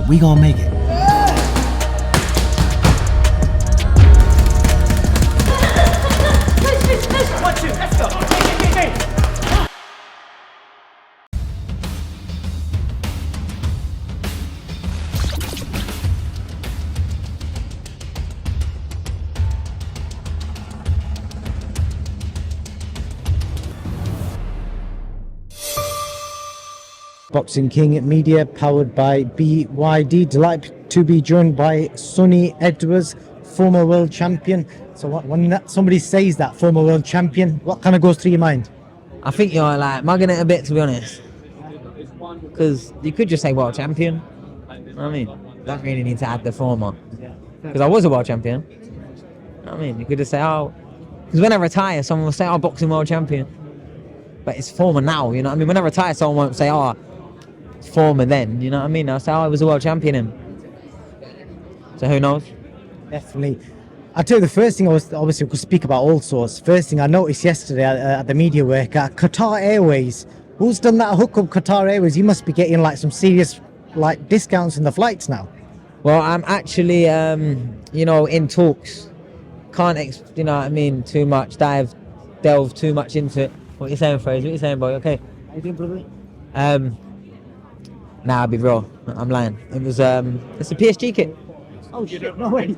We gonna make it. Boxing King Media, powered by BYD. Delighted to be joined by Sonny Edwards, former world champion. So when somebody says that, former world champion, what kind of goes through your mind? I think you're like mugging it a bit, to be honest. Because you could just say world champion. You know what I mean? You don't really need to add the former. Because I was a world champion. You know what I mean? You could just say, oh, because when I retire, someone will say, oh, boxing world champion. But it's former now, you know what I mean? When I retire, someone won't say, oh, former then, you know what I mean? I'll say, oh, I was a world champion. So who knows? Definitely. I'll tell you, the first thing I was, obviously we could speak about all sorts. First thing I noticed yesterday at the media work at Qatar Airways. Who's done that hookup, Qatar Airways? You must be getting like some serious like discounts in the flights now. Well, I'm actually, in talks. Can't, you know what I mean, too much, delve too much into it. What you saying, Fraser? What you saying, boy? Okay. How you doing, brother? Nah, I'll be real. I'm lying. It's a PSG kit. Oh shit, no way.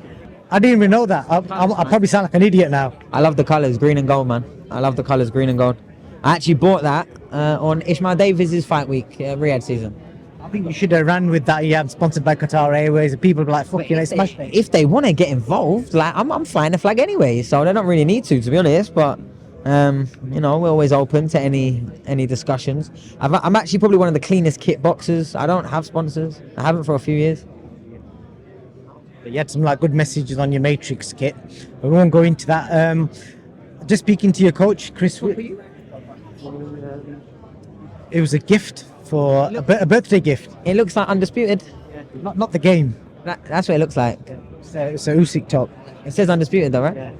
I didn't even know that. I probably sound like an idiot now. I love the colours, green and gold, man. I love the colours, green and gold. I actually bought that on Ishmael Davies' fight week, Riyadh season. I think you should have ran with that. Yeah, I'm sponsored by Qatar Airways, and people be like, "Fuck you, smash it." If they want to get involved, like I'm flying the flag anyway, so they don't really need to be honest. But we're always open to any discussions. I'm actually probably one of the cleanest kit boxers. I don't have sponsors. I haven't for a few years. You had some like good messages on your Matrix kit. We won't go into that. Just speaking to your coach, Chris. It was a gift for a birthday gift. It looks like Undisputed. Not the game. That's what it looks like. It's a Usyk top. It says Undisputed though, right? Yeah.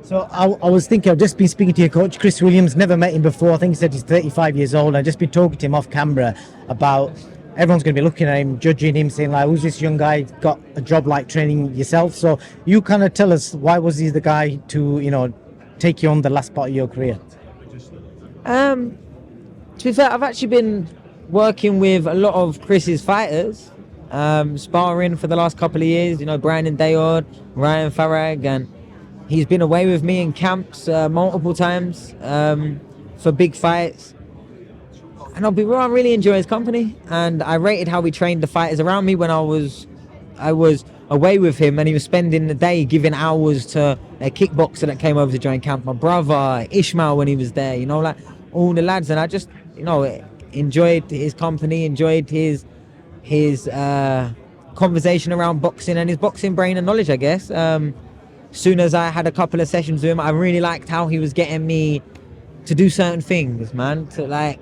So I was thinking, I've just been speaking to your coach, Chris Williams, never met him before. I think he said he's 35 years old. I've just been talking to him off camera about everyone's going to be looking at him, judging him, saying like, who's this young guy, got a job like training yourself? So you kind of tell us, why was he the guy to, take you on the last part of your career? To be fair, I've actually been working with a lot of Chris's fighters, sparring for the last couple of years, Brandon Dayoud, Ryan Farag, and he's been away with me in camps multiple times for big fights. And I'll be real, I really enjoy his company, and I rated how he trained the fighters around me when I was away with him, and he was spending the day giving hours to a kickboxer that came over to join camp, my brother Ishmael when he was there, like all the lads, and I just enjoyed his company, enjoyed his conversation around boxing and his boxing brain and knowledge, I guess. Soon as I had a couple of sessions with him, I really liked how he was getting me to do certain things, man, to like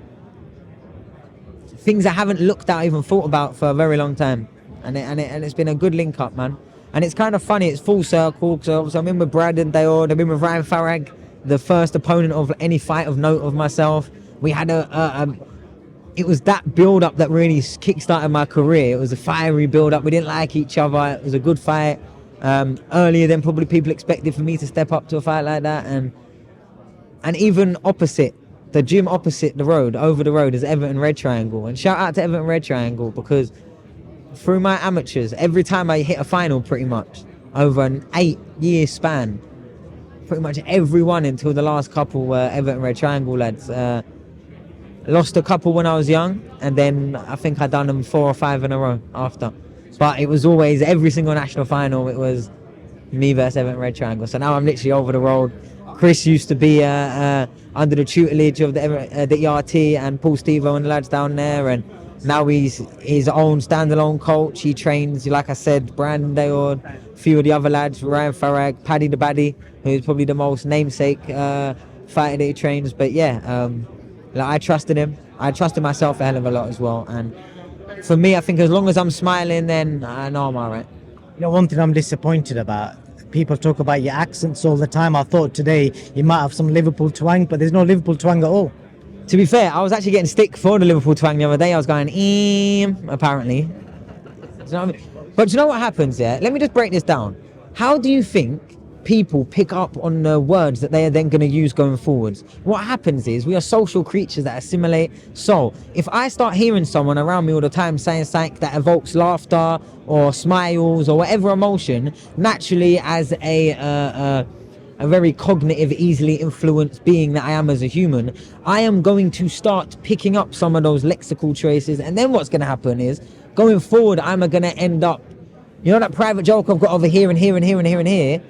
things I haven't looked at, even thought about for a very long time, and it's been a good link up, man. And it's kind of funny, it's full circle, because I'm in with Brandon Dayoud, I've been with Ryan Farag, the first opponent of any fight of note of myself. We had it was that build up that really kick-started my career. It was a fiery build up. We didn't like each other. It was a good fight, earlier than probably people expected for me to step up to a fight like that. And even opposite, the gym opposite the road, over the road, is Everton Red Triangle. And shout out to Everton Red Triangle, because through my amateurs, every time I hit a final, pretty much over an 8-year span, pretty much everyone until the last couple were Everton Red Triangle lads. Lost a couple when I was young, and then I think I'd done them 4 or 5 in a row after. But it was always, every single national final, it was me versus Everton Red Triangle. So now I'm literally over the road. Chris used to be under the tutelage of the ERT and Paul Stevo and the lads down there, and now he's his own standalone coach. He trains, like I said, Brandon Dayoud, a few of the other lads, Ryan Farag, Paddy the Baddy, who's probably the most namesake fighter that he trains. But yeah, I trusted him. I trusted myself a hell of a lot as well. And for me, I think as long as I'm smiling, then I know I'm all right. One thing I'm disappointed about, people talk about your accents all the time. I thought today you might have some Liverpool twang, but there's no Liverpool twang at all. To be fair, I was actually getting stick for the Liverpool twang the other day. I was going, apparently. You know what I mean? But you know what happens, yeah? Let me just break this down. How do you think people pick up on the words that they are then going to use going forwards? What happens is we are social creatures that assimilate. So if I start hearing someone around me all the time saying something that evokes laughter or smiles or whatever emotion, naturally as a very cognitive, easily influenced being that I am as a human, I am going to start picking up some of those lexical choices. And then what's going to happen is, going forward, I'm going to end up, you know, that private joke I've got over here and here and here and here and here.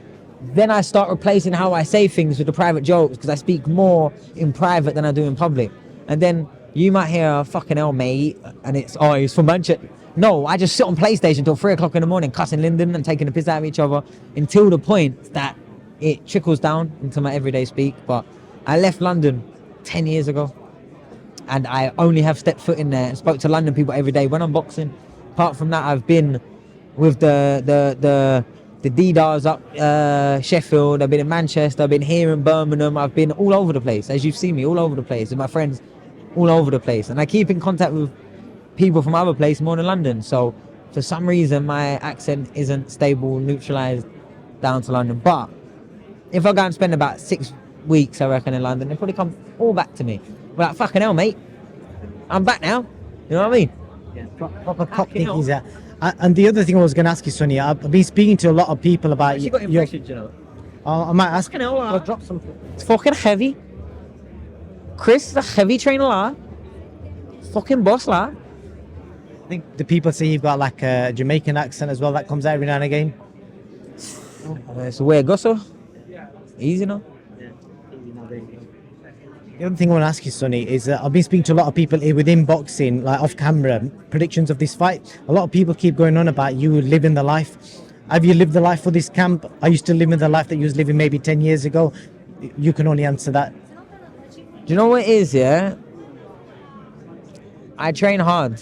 Then I start replacing how I say things with the private jokes, because I speak more in private than I do in public. And then you might hear, fucking hell, mate, and it's, oh, he's from Manchester. No, I just sit on PlayStation till 3 o'clock in the morning, cussing Lyndon and taking the piss out of each other, until the point that it trickles down into my everyday speak. But I left London 10 years ago, and I only have stepped foot in there and spoke to London people every day when I'm boxing. Apart from that, I've been with the D-Dars up Sheffield, I've been in Manchester, I've been here in Birmingham, I've been all over the place, as you've seen me, all over the place, and my friends all over the place. And I keep in contact with people from other places more than London. So for some reason, my accent isn't stable, neutralized down to London. But if I go and spend about 6 weeks, I reckon, in London, it'll probably come all back to me. We're like, fucking hell, mate, I'm back now. You know what I mean? Yeah, proper cockney is that. And the other thing I was going to ask you, Sonny, I've been speaking to a lot of people about She got impressions, you know. I might ask. Fucking hell, I'll drop something. It's fucking heavy. Chris is a heavy trainer, la. Fucking boss, la. I think the people say you've got like a Jamaican accent as well that comes out every now and again. It's where gosso. Easy, no? The other thing I want to ask you, Sonny, is I've been speaking to a lot of people here within boxing, like off camera, predictions of this fight. A lot of people keep going on about you living the life. Have you lived the life for this camp? Are you still living the life that you was living maybe 10 years ago? You can only answer that. Do you know what it is, yeah? I train hard.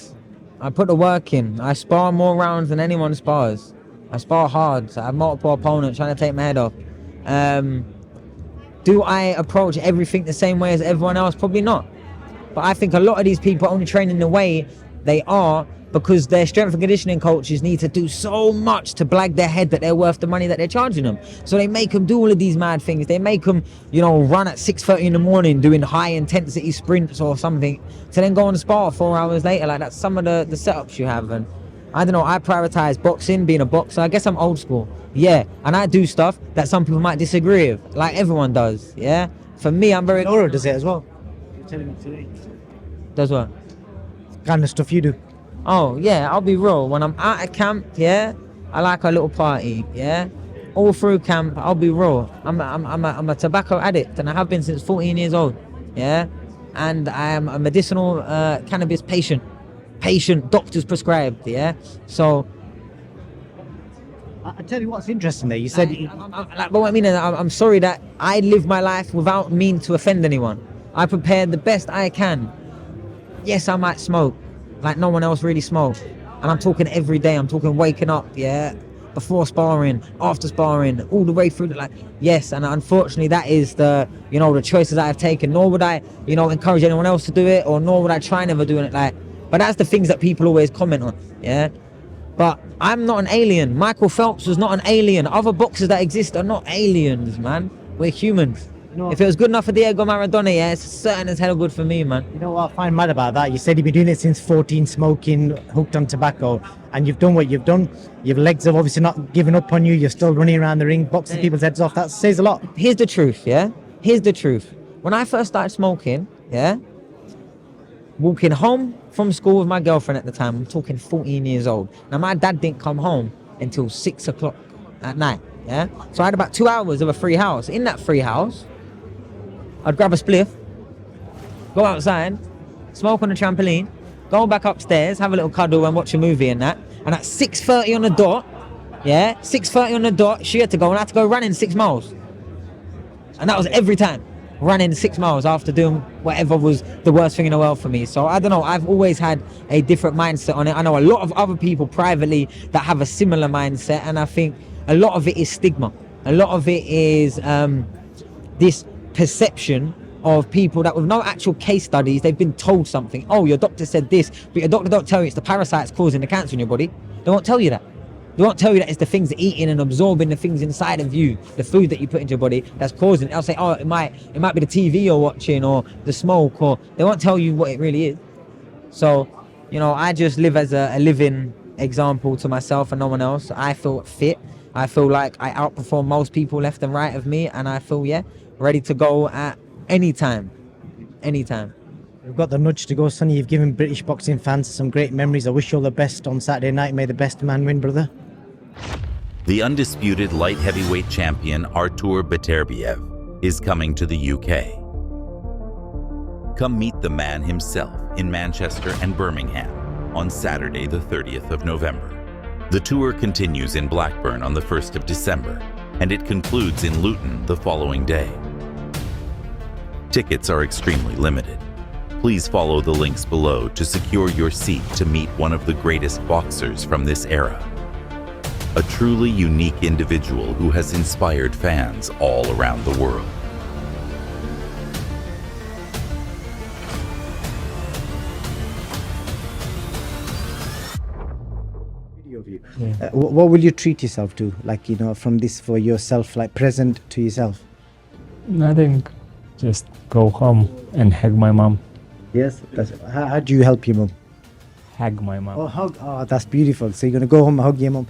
I put the work in. I spar more rounds than anyone spars. I spar hard. I have multiple opponents trying to take my head off. Do I approach everything the same way as everyone else? Probably not. But I think a lot of these people only train in the way they are because their strength and conditioning coaches need to do so much to blag their head that they're worth the money that they're charging them. So they make them do all of these mad things. They make them, you know, run at 6:30 in the morning doing high intensity sprints or something to then go on spar 4 hours later. Like, that's some of the setups you have. And I don't know, I prioritize boxing, being a boxer. I guess I'm old school. Yeah, and I do stuff that some people might disagree with, like everyone does, yeah? For me, I'm very... Laura does it as well. You're telling me today. Does what? Kind of stuff you do. Oh, yeah, I'll be real. When I'm out of camp, yeah, I like a little party, yeah? All through camp, I'll be real. I'm a tobacco addict, and I have been since 14 years old, yeah? And I am a medicinal cannabis patient. Doctors prescribed, yeah? So... I tell you what's interesting there. You said... but what I mean is, I'm sorry that I live my life without meaning to offend anyone. I prepare the best I can. Yes, I might smoke, like no one else really smokes. And I'm talking every day. I'm talking waking up, yeah? Before sparring, after sparring, all the way through. Like, yes, and unfortunately that is the, you know, the choices that I've taken. Nor would I, you know, encourage anyone else to do it, or nor would I try never doing it. Like, but that's the things that people always comment on, yeah? But I'm not an alien. Michael Phelps was not an alien. Other boxers that exist are not aliens, man. We're humans. No. If it was good enough for Diego Maradona, yeah, it's certain as hell good for me, man. You know what I find mad about that? You said you've been doing it since 14, smoking, hooked on tobacco, and you've done what you've done. Your legs have obviously not given up on you. You're still running around the ring, boxing people's heads off. That says a lot. Here's the truth, yeah? Here's the truth. When I first started smoking, yeah, walking home from school with my girlfriend at the time, I'm talking 14 years old. Now, my dad didn't come home until 6 o'clock at night, yeah? So I had about 2 hours of a free house. In that free house, I'd grab a spliff, go outside, smoke on the trampoline, go back upstairs, have a little cuddle and watch a movie and that. And at 6:30 on the dot, yeah, 6:30 on the dot, she had to go, and I had to go running 6 miles. And that was every time. Running 6 miles after doing whatever was the worst thing in the world for me. So I don't know, I've always had a different mindset on it. I know a lot of other people privately that have a similar mindset, and I think a lot of it is stigma. A lot of it is this perception of people that with no actual case studies, they've been told something. Oh, your doctor said this, but your doctor don't tell you it's the parasites causing the cancer in your body. They won't tell you that. They won't tell you that it's the things eating and absorbing the things inside of you, the food that you put into your body that's causing it. They'll say, oh, it might be the TV you're watching or the smoke, or they won't tell you what it really is. So, you know, I just live as a living example to myself and no one else. I feel fit. I feel like I outperform most people left and right of me, and I feel, ready to go at any time. Anytime. We've got the nudge to go, Sonny. You've given British boxing fans some great memories. I wish you all the best on Saturday night. May the best man win, brother. The undisputed light heavyweight champion Artur Beterbiev is coming to the UK. Come meet the man himself in Manchester and Birmingham on Saturday the 30th of November. The tour continues in Blackburn on the 1st of December, and it concludes in Luton the following day. Tickets are extremely limited. Please follow the links below to secure your seat to meet one of the greatest boxers from this era. A truly unique individual who has inspired fans all around the world. Of you. What will you treat yourself to, like, you know, from this for yourself, like present to yourself? Nothing. Just go home and hug my mom. Yes. How do you help your mum? Hug my mom. Oh, hug. Oh, that's beautiful. So you're gonna go home and hug your mum.